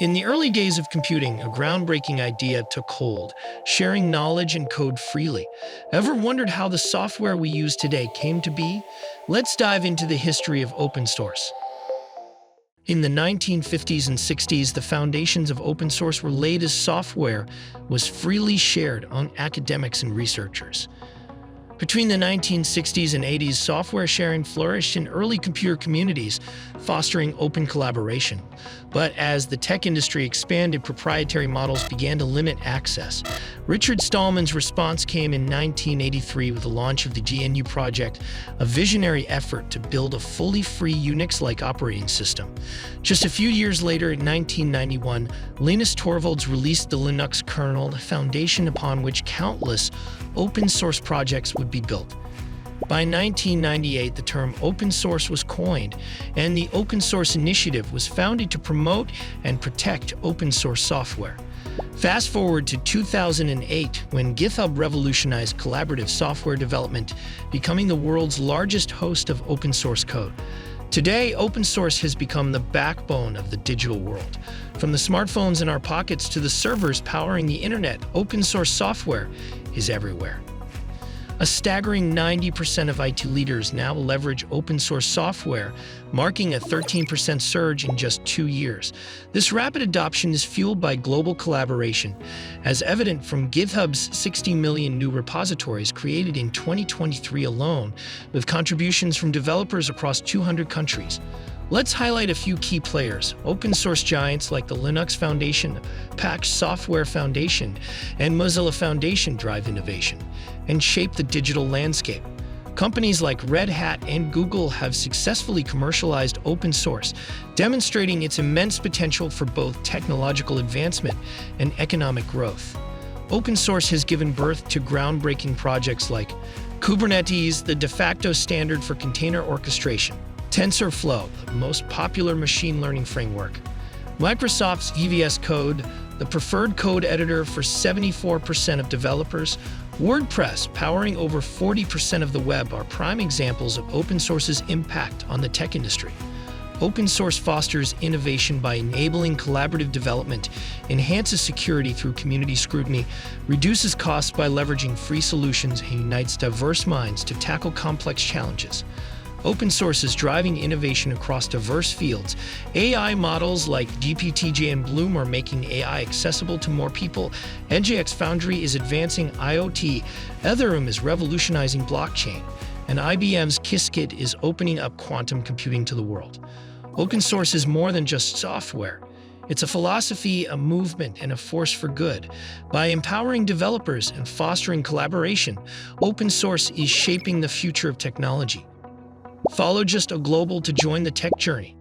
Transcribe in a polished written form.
In the early days of computing, a groundbreaking idea took hold, sharing knowledge and code freely. Ever wondered how the software we use today came to be? Let's dive into the history of open source. In the 1950s and 60s, the foundations of open source were laid as software was freely shared among academics and researchers. Between the 1960s and 80s, software sharing flourished in early computer communities, fostering open collaboration. But as the tech industry expanded, proprietary models began to limit access. Richard Stallman's response came in 1983 with the launch of the GNU project, a visionary effort to build a fully free Unix-like operating system. Just a few years later, in 1991, Linus Torvalds released the Linux kernel, the foundation upon which countless open-source projects would be built. By 1998, the term open source was coined, and the Open Source Initiative was founded to promote and protect open source software. Fast forward to 2008, when GitHub revolutionized collaborative software development, becoming the world's largest host of open source code. Today, open source has become the backbone of the digital world. From the smartphones in our pockets to the servers powering the internet, open source software is everywhere. A staggering 90% of IT leaders now leverage open source software, marking a 13% surge in just 2 years. This rapid adoption is fueled by global collaboration, as evident from GitHub's 60 million new repositories created in 2023 alone, with contributions from developers across 200 countries. Let's highlight a few key players. Open source giants like the Linux Foundation, Apache Software Foundation, and Mozilla Foundation drive innovation and shape the digital landscape. Companies like Red Hat and Google have successfully commercialized open source, demonstrating its immense potential for both technological advancement and economic growth. Open source has given birth to groundbreaking projects like Kubernetes, the de facto standard for container orchestration, TensorFlow, the most popular machine learning framework, Microsoft's VS Code, the preferred code editor for 74% of developers, WordPress, powering over 40% of the web, are prime examples of open source's impact on the tech industry. Open source fosters innovation by enabling collaborative development, enhances security through community scrutiny, reduces costs by leveraging free solutions, and unites diverse minds to tackle complex challenges. Open source is driving innovation across diverse fields. AI models like GPT and Bloom are making AI accessible to more people. NGX Foundry is advancing IoT. Ethereum is revolutionizing blockchain. And IBM's Qiskit is opening up quantum computing to the world. Open source is more than just software. It's a philosophy, a movement, and a force for good. By empowering developers and fostering collaboration, open source is shaping the future of technology. Follow Just a Global to join the tech journey.